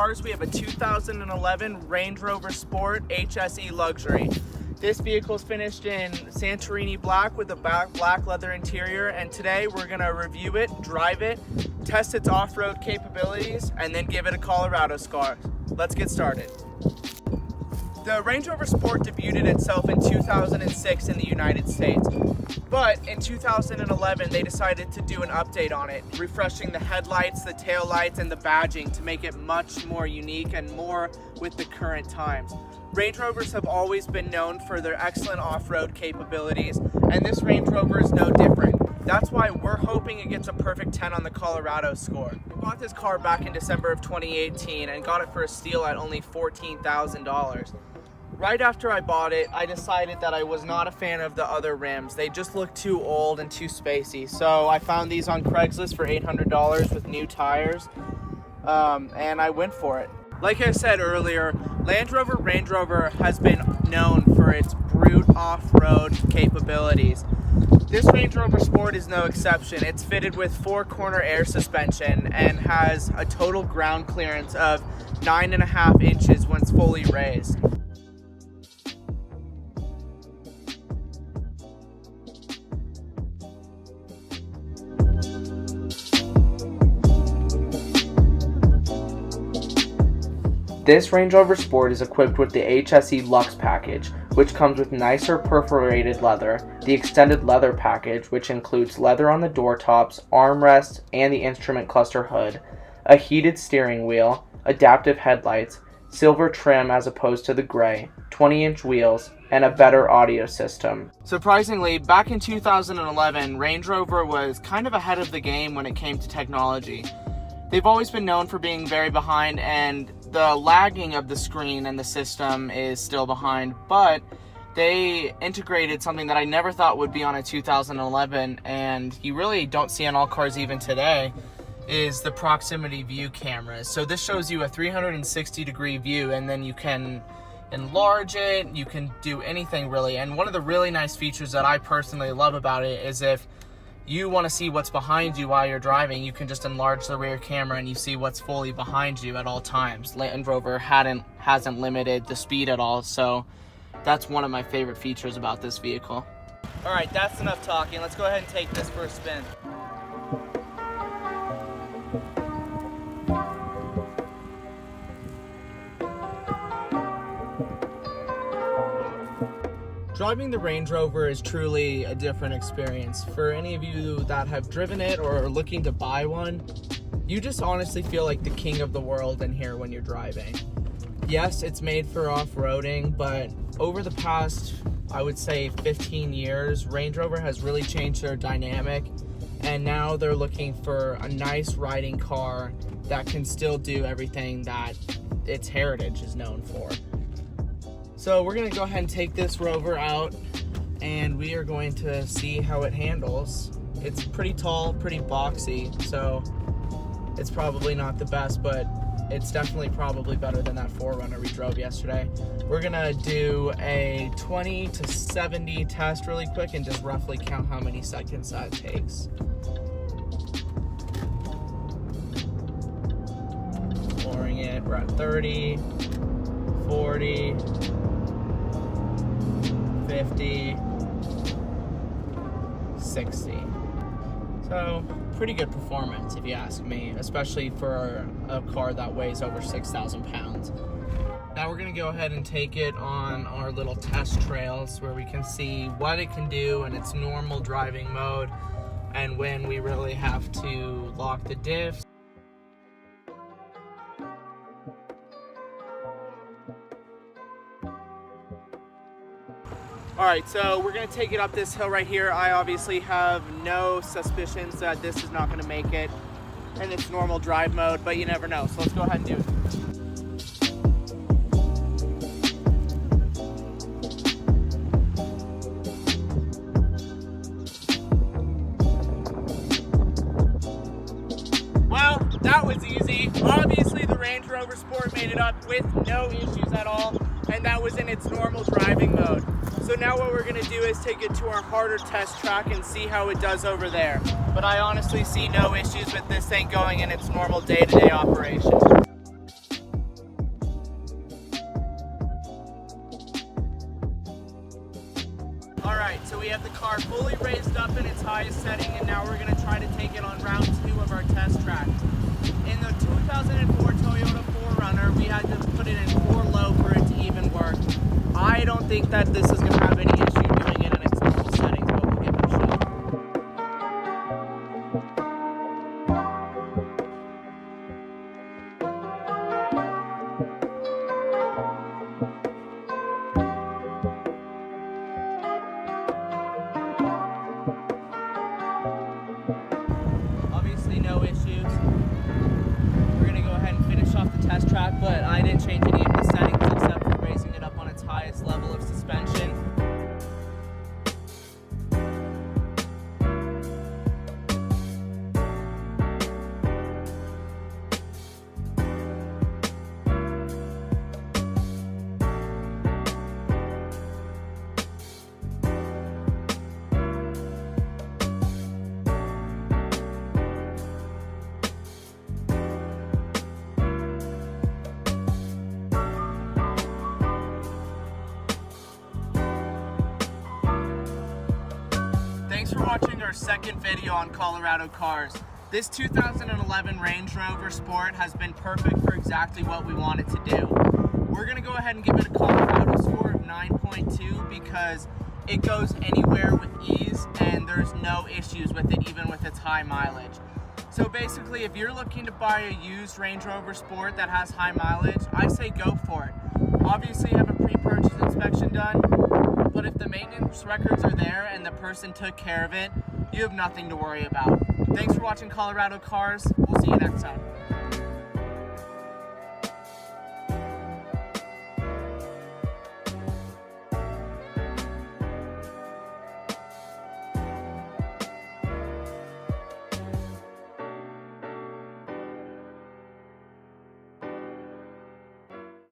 cars, we have a 2011 Range Rover Sport HSE Luxury. This vehicle is finished in Santorini black with a black leather interior, and today we're going to review it, drive it, test its off-road capabilities, and then give it a Colorado score. Let's get started. The Range Rover Sport debuted itself in 2006 in the United States, but in 2011 they decided to do an update on it, refreshing the headlights, the tail lights, and the badging to make it much more unique and more with the current times. Range Rovers have always been known for their excellent off-road capabilities, and this Range Rover is no different. That's why we're hoping it gets a perfect 10 on the Colorado score. I bought this car back in December of 2018 and got it for a steal at only $14,000. Right after I bought it, I decided that I was not a fan of the other rims. They just looked too old and too spacey. So I found these on Craigslist for $800 with new tires, and I went for it. Like I said earlier, Range Rover has been known for its brute off-road capabilities. This Range Rover Sport is no exception. It's fitted with 4-corner air suspension and has a total ground clearance of 9.5 inches when it's fully raised. This Range Rover Sport is equipped with the HSE Luxe package, which comes with nicer perforated leather, the extended leather package, which includes leather on the door tops, armrests, and the instrument cluster hood, a heated steering wheel, adaptive headlights, silver trim as opposed to the gray, 20-inch wheels, and a better audio system. Surprisingly, back in 2011, Range Rover was kind of ahead of the game when it came to technology. They've always been known for being very behind, and the lagging of the screen and the system is still behind, but they integrated something that I never thought would be on a 2011, and you really don't see on all cars even today, is the proximity view cameras. So this shows you a 360-degree view, and then you can enlarge it, you can do anything really. And one of the really nice features that I personally love about it is if you want to see what's behind you while you're driving, you can just enlarge the rear camera and you see what's fully behind you at all times. Range Rover hasn't limited the speed at all, so that's one of my favorite features about this vehicle. All right, that's enough talking. Let's go ahead and take this for a spin. Driving the Range Rover is truly a different experience. For any of you that have driven it or are looking to buy one, you just honestly feel like the king of the world in here when you're driving. Yes, it's made for off-roading, but over the past, I would say 15 years, Range Rover has really changed their dynamic, and now they're looking for a nice riding car that can still do everything that its heritage is known for. So we're going to go ahead and take this Rover out, and we are going to see how it handles. It's pretty tall, pretty boxy, so it's probably not the best, but it's definitely probably better than that 4Runner we drove yesterday. We're going to do a 20 to 70 test really quick and just roughly count how many seconds that takes. Lowering it, we're at 30, 40, 50, 60. So pretty good performance if you ask me, especially for a car that weighs over 6,000 pounds. Now we're going to go ahead and take it on our little test trails where we can see what it can do in its normal driving mode and when we really have to lock the diffs. Alright, so we're going to take it up this hill right here. I obviously have no suspicions that this is not going to make it in its normal drive mode, but you never know. So let's go ahead and do it. Well, that was easy. Obviously the Range Rover Sport made it up with no issues at all, and that was in its normal driving mode. So now what we're going to do is take it to our harder test track and see how it does over there. But I honestly see no issues with this thing going in its normal day-to-day operation. car fully raised up in its highest setting, and now we're going to try to take it on round 2 of our test track. In the 2004 Toyota 4Runner, we had to put it in 4 low for it to even work. I don't think that this is going to have any issue doing it in its normal settings, but we'll give it a shot. Obviously no issues. We're going to go ahead and finish off the test track, but I didn't change any of the settings except for raising it up on its highest level of suspension. Thanks for watching our second video on Colorado cars. This 2011 Range Rover Sport has been perfect for exactly what we want it to do. We're going to go ahead and give it a Colorado score of 9.2 because it goes anywhere with ease and there's no issues with it, even with its high mileage. So basically, if you're looking to buy a used Range Rover Sport that has high mileage, I say go for it. Obviously, have a pre-purchase inspection done, but if the maintenance records are there and the person took care of it, you have nothing to worry about. Thanks for watching Colorado Cars. We'll see you next time.